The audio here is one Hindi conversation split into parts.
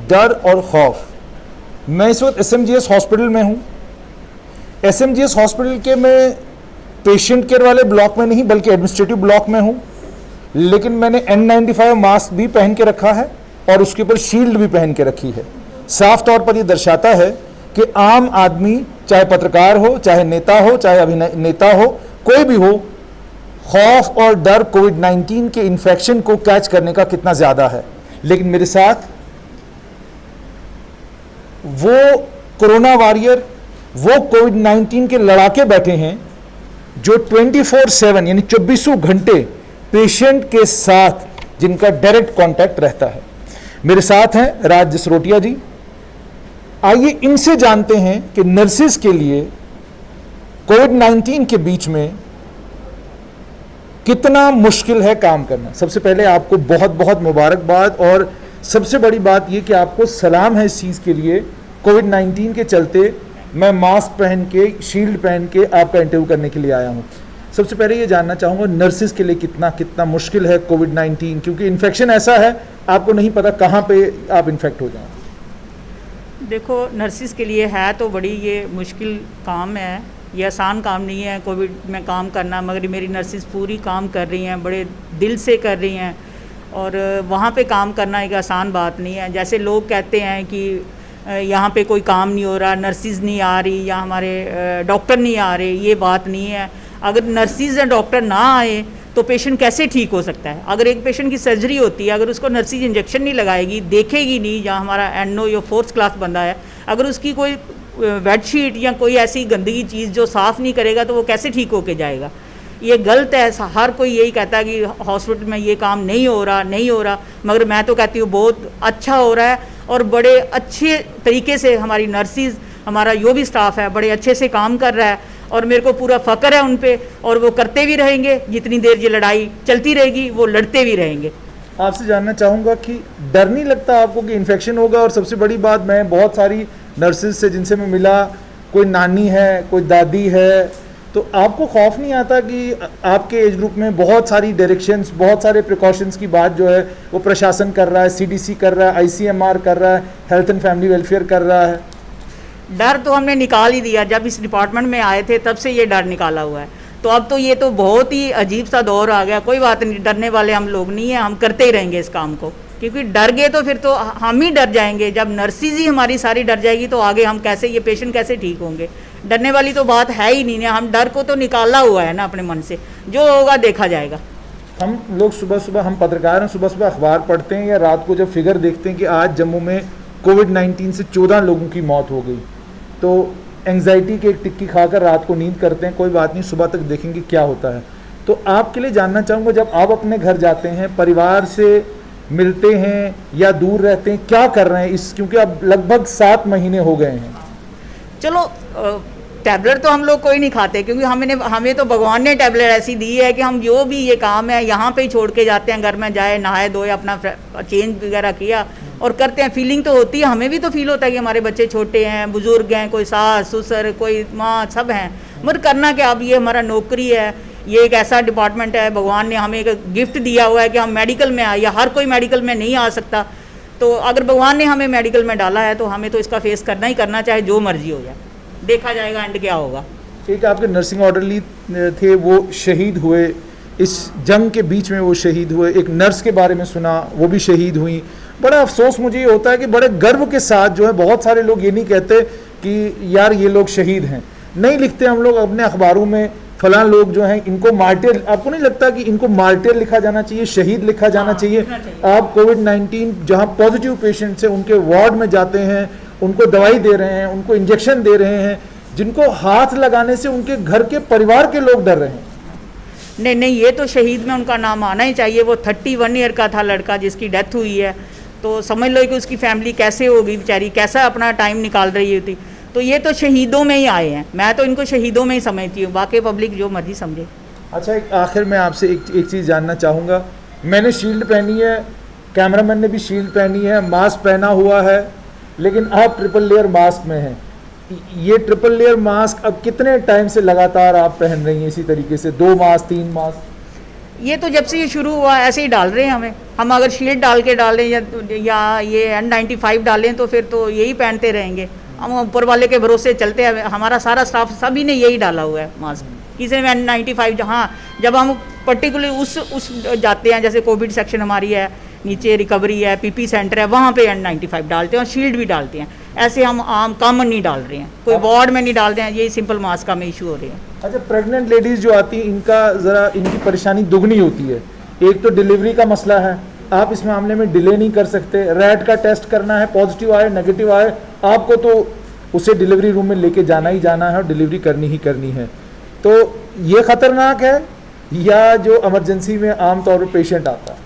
डर और खौफ। मैं इस वक्त SMGS हॉस्पिटल में हूँ। SMGS हॉस्पिटल के मैं पेशेंट केयर वाले ब्लॉक में नहीं बल्कि एडमिनिस्ट्रेटिव ब्लॉक में हूँ, लेकिन मैंने N95 मास्क भी पहन के रखा है और उसके ऊपर शील्ड भी पहन के रखी है। साफ तौर पर यह दर्शाता है कि आम आदमी, चाहे पत्रकार हो, चाहे नेता हो, चाहे अभिनेता हो, कोई भी हो, खौफ और डर कोविड-19 के इन्फेक्शन को कैच करने का कितना ज़्यादा है। लेकिन मेरे साथ वो कोरोना वॉरियर, वो कोविड-19 के लड़ाके बैठे हैं जो 24/7 यानी 24 घंटे पेशेंट के साथ जिनका डायरेक्ट कांटेक्ट रहता है। मेरे साथ हैं राज जसरोटिया जी। आइए इनसे जानते हैं कि नर्सिस के लिए कोविड-19 के बीच में कितना मुश्किल है काम करना। सबसे पहले आपको बहुत बहुत मुबारकबाद, और सबसे बड़ी बात यह कि आपको सलाम है इस चीज़ के लिए। कोविड-19 के चलते मैं मास्क पहन के, शील्ड पहन के आपका इंटरव्यू करने के लिए आया हूं। सबसे पहले ये जानना चाहूँगा नर्सिस के लिए कितना मुश्किल है कोविड-19, क्योंकि इन्फेक्शन ऐसा है आपको नहीं पता कहाँ पे आप इन्फेक्ट हो जाएं। देखो, नर्सिस के लिए है तो बड़ी ये मुश्किल काम है, ये आसान काम नहीं है कोविड में काम करना, मगर मेरी नर्सिस पूरी काम कर रही हैं, बड़े दिल से कर रही हैं, और वहाँ पे काम करना एक आसान बात नहीं है। जैसे लोग कहते हैं कि यहाँ पे कोई काम नहीं हो रहा, नर्सिस नहीं आ रही या हमारे डॉक्टर नहीं आ रहे, ये बात नहीं है। अगर नर्सिस या डॉक्टर ना आए तो पेशेंट कैसे ठीक हो सकता है। अगर एक पेशेंट की सर्जरी होती है, अगर उसको नर्सिस इंजेक्शन नहीं लगाएगी, देखेगी नहीं, या हमारा NO या 4th क्लास बंदा है, अगर उसकी कोई बेडशीट या कोई ऐसी गंदगी चीज़ जो साफ़ नहीं करेगा तो वो कैसे ठीक होके जाएगा। ये गलत है। हर कोई यही कहता है कि हॉस्पिटल में ये काम नहीं हो रहा, मगर मैं तो कहती हूँ बहुत अच्छा हो रहा है, और बड़े अच्छे तरीके से हमारी नर्सिस, हमारा जो भी स्टाफ है, बड़े अच्छे से काम कर रहा है, और मेरे को पूरा फ़ख्र है उन पे, और वो करते भी रहेंगे। जितनी देर ये लड़ाई चलती रहेगी वो लड़ते भी रहेंगे। आपसे जानना चाहूँगा कि डर नहीं लगता आपको कि इन्फेक्शन होगा? और सबसे बड़ी बात, मैं बहुत सारी नर्सिस से जिनसे मैं मिला, कोई नानी है, कोई दादी है, तो आपको खौफ नहीं आता कि आपके एज ग्रुप में बहुत सारी डायरेक्शंस, बहुत सारे प्रिकॉशंस की बात जो है वो प्रशासन कर रहा है, CDC कर रहा है, ICMR कर रहा है, हेल्थ एंड फैमिली वेलफेयर कर रहा है? डर तो हमने निकाल ही दिया। जब इस डिपार्टमेंट में आए थे तब से ये डर निकाला हुआ है। तो अब तो ये तो बहुत ही अजीब सा दौर आ गया। कोई बात नहीं, डरने वाले हम लोग नहीं हैं, हम करते ही रहेंगे इस काम को, क्योंकि डर गए तो फिर तो हम ही डर जाएंगे। जब नर्सिस ही हमारी सारी डर जाएगी तो आगे हम कैसे, ये पेशेंट कैसे ठीक होंगे। डरने वाली तो बात है ही नहीं है। हम डर को तो निकाला हुआ है ना अपने मन से, जो होगा देखा जाएगा। हम लोग सुबह हम पत्रकार हैं, सुबह अखबार पढ़ते हैं या रात को जब फिगर देखते हैं कि आज जम्मू में कोविड-19 से 14 लोगों की मौत हो गई, तो एंग्जाइटी की एक टिक्की खाकर रात को नींद करते हैं। कोई बात नहीं, सुबह तक देखेंगे क्या होता है। तो आपके लिए जानना चाहूँगा, जब आप अपने घर जाते हैं, परिवार से मिलते हैं या दूर रहते हैं, क्या कर रहे हैं इस, क्योंकि अब लगभग 7 महीने हो गए हैं। चलो, टैबलेट तो हम लोग कोई नहीं खाते, क्योंकि हमें तो भगवान ने टैबलेट ऐसी दी है कि हम जो भी ये काम है यहाँ पे ही छोड़ के जाते हैं। घर में जाए, नहाए धोए, अपना चेंज वगैरह किया और करते हैं। फीलिंग तो होती है, हमें भी तो फील होता है कि हमारे बच्चे छोटे हैं, बुजुर्ग हैं, कोई सास ससुर, कोई माँ, सब हैं, मगर करना क्या। अब ये हमारा नौकरी है, ये एक ऐसा डिपार्टमेंट है, भगवान ने हमें एक गिफ्ट दिया हुआ है कि हम मेडिकल में आए, या हर कोई मेडिकल में नहीं आ सकता। तो अगर भगवान ने हमें मेडिकल में डाला है तो हमें तो इसका फेस करना ही करना, चाहे जो मर्जी हो जाए। देखा जाएगा एंड क्या होगा। एक आपके नर्सिंग ऑर्डरली थे, वो शहीद हुए इस जंग के बीच में, वो शहीद हुए। एक नर्स के बारे में सुना, वो भी शहीद हुई। बड़ा अफसोस मुझे ये होता है कि बड़े गर्व के साथ जो है, बहुत सारे लोग ये नहीं कहते कि यार ये लोग शहीद हैं, नहीं लिखते हम लोग अपने अखबारों में फलां लोग जो हैं इनको मार्टिर। आपको नहीं लगता कि इनको मार्टिर लिखा जाना चाहिए, शहीद लिखा जाना चाहिए? आप कोविड-19 जहां पॉजिटिव पेशेंट्स हैं उनके वार्ड में जाते हैं, उनको दवाई दे रहे हैं, उनको इंजेक्शन दे रहे हैं, जिनको हाथ लगाने से उनके घर के परिवार के लोग डर रहे हैं। नहीं, ये तो शहीद में उनका नाम आना ही चाहिए। वो 31 ईयर का था लड़का जिसकी डेथ हुई है, तो समझ लो कि उसकी फैमिली कैसे होगी बेचारी, कैसा अपना टाइम निकाल रही होती। तो ये तो शहीदों में ही आए हैं, मैं तो इनको शहीदों में ही समझती हूँ, बाकी पब्लिक जो मर्जी समझे। अच्छा, एक आखिर में आपसे एक चीज़ जानना चाहूँगा। मैंने शील्ड पहनी है, कैमरामैन ने भी शील्ड पहनी है, मास्क पहना हुआ है, लेकिन आप ट्रिपल लेयर मास्क में हैं। ये ट्रिपल लेयर मास्क अब कितने टाइम से लगातार आप पहन रही हैं इसी तरीके से, 2 मास्क 3 मास्क? ये तो जब से ये शुरू हुआ ऐसे ही डाल रहे हैं हमें। हम अगर शील्ड डाल के डालें या ये N95 डालें तो फिर तो यही पहनते रहेंगे। हम ऊपर वाले के भरोसे चलते हैं। हमारा सारा स्टाफ सभी ने यही डाला हुआ है मास्क। किसी ने N95, हाँ जब हम पर्टिकुलर उस जाते हैं, जैसे कोविड सेक्शन हमारी है, नीचे रिकवरी है, PP सेंटर है, वहाँ पे N95 डालते हैं और शील्ड भी डालते हैं। ऐसे हम आम कॉमन नहीं डाल रहे हैं, कोई वार्ड में नहीं डालते हैं। यही सिंपल मास्क का में इशू हो रही है। अच्छा, प्रेग्नेंट लेडीज जो आती हैं इनका ज़रा इनकी परेशानी दुगनी होती है। एक तो डिलीवरी का मसला है, आप इस मामले में डिले नहीं कर सकते। रैट का टेस्ट करना है, पॉजिटिव आए नेगेटिव आए, आपको तो उसे डिलीवरी रूम में लेके जाना ही जाना है और डिलीवरी करनी ही करनी है। तो ये ख़तरनाक है या जो इमरजेंसी में आम तौर पर पेशेंट आता है?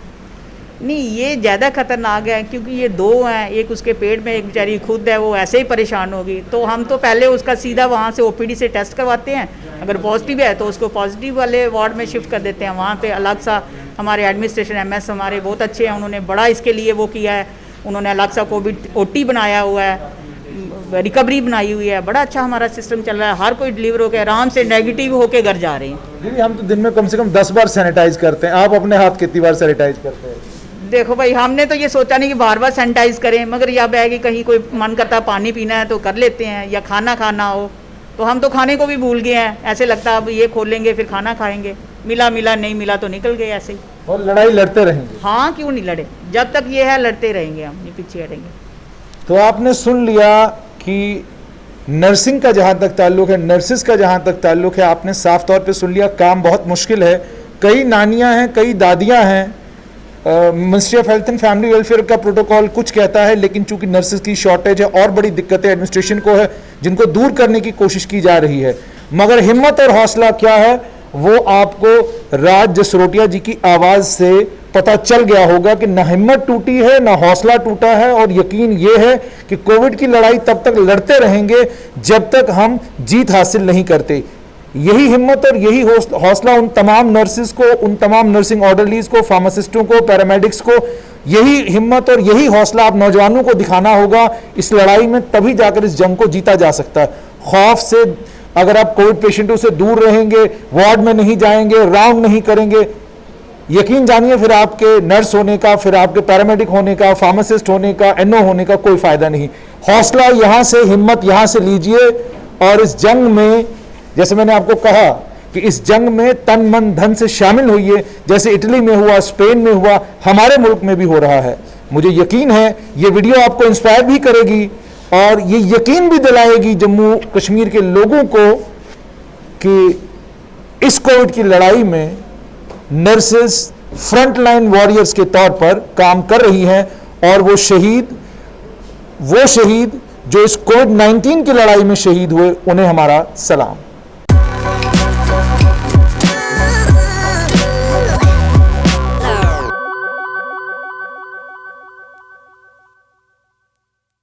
नहीं, ये ज़्यादा खतरनाक है क्योंकि ये दो हैं, एक उसके पेट में, एक बेचारी खुद है, वो ऐसे ही परेशान होगी। तो हम तो पहले उसका सीधा वहाँ से OPD से टेस्ट करवाते हैं, अगर पॉजिटिव है तो उसको पॉजिटिव वाले वार्ड में शिफ्ट कर देते हैं। वहाँ पे अलग सा हमारे एडमिनिस्ट्रेशन MS हमारे बहुत अच्छे हैं, उन्होंने बड़ा इसके लिए वो किया है। उन्होंने अलग सा कोविड OT बनाया हुआ है, रिकवरी बनाई हुई है। बड़ा अच्छा हमारा सिस्टम चल रहा है। हर कोई डिलीवर होकर आराम से नेगेटिव होके घर जा रहे हैं। दीदी, हम तो दिन में कम से कम 10 बार सैनिटाइज करते हैं, आप अपने हाथ कितनी बार सैनिटाइज करते हैं? देखो भाई, हमने तो ये सोचा नहीं कि बार बार सैनिटाइज करें, मगर यह है कि कहीं कोई मन करता है पानी पीना है तो कर लेते हैं, या खाना खाना हो तो हम तो खाने को भी भूल गए हैं। ऐसे लगता है अब ये खोलेंगे फिर खाना खाएंगे, मिला नहीं मिला तो निकल गए ऐसे ही। और लड़ाई लड़ते रहेंगे? हाँ, क्यों नहीं लड़े, जब तक ये है लड़ते रहेंगे, हम नहीं पीछे हटेंगे। तो आपने सुन लिया कि नर्सिंग का जहाँ तक ताल्लुक़ है, नर्सिस का जहाँ तक ताल्लुक़ है, आपने साफ तौर पे सुन लिया, काम बहुत मुश्किल है। कई नानियाँ हैं, कई दादियाँ हैं। Ministry of health and family welfare का प्रोटोकॉल कुछ कहता है, लेकिन चूंकि नर्सेज की शॉर्टेज है और बड़ी दिक्कतें एडमिनिस्ट्रेशन को है, जिनको दूर करने की कोशिश की जा रही है। मगर हिम्मत और हौसला क्या है वो आपको राज जसरोटिया जी की आवाज़ से पता चल गया होगा कि ना हिम्मत टूटी है ना हौसला टूटा है। और यकीन ये है कि कोविड की लड़ाई तब तक लड़ते रहेंगे जब तक हम जीत हासिल नहीं करते। यही हिम्मत और यही हौसला उन तमाम नर्सिस को, उन तमाम नर्सिंग ऑर्डरलीज को, फार्मासिस्टों को, पैरामेडिक्स को, यही हिम्मत और यही हौसला आप नौजवानों को दिखाना होगा। इस लड़ाई में तभी जाकर इस जंग को जीता जा सकता है। खौफ से अगर आप कोविड पेशेंटों से दूर रहेंगे, वार्ड में नहीं जाएंगे, राउंड नहीं करेंगे, यकीन जानिए फिर आपके नर्स होने का, फिर आपके पैरामेडिक होने का, फार्मासिस्ट होने का, NO होने का कोई फायदा नहीं। हौसला यहाँ से, हिम्मत यहाँ से लीजिए और इस जंग में, जैसे मैंने आपको कहा कि इस जंग में तन मन धन से शामिल होइए। जैसे इटली में हुआ, स्पेन में हुआ, हमारे मुल्क में भी हो रहा है। मुझे यकीन है ये वीडियो आपको इंस्पायर भी करेगी और ये यकीन भी दिलाएगी जम्मू कश्मीर के लोगों को कि इस कोविड की लड़ाई में नर्सेस फ्रंट लाइन वॉरियर्स के तौर पर काम कर रही हैं। और वो शहीद जो इस कोविड-19 की लड़ाई में शहीद हुए, उन्हें हमारा सलाम।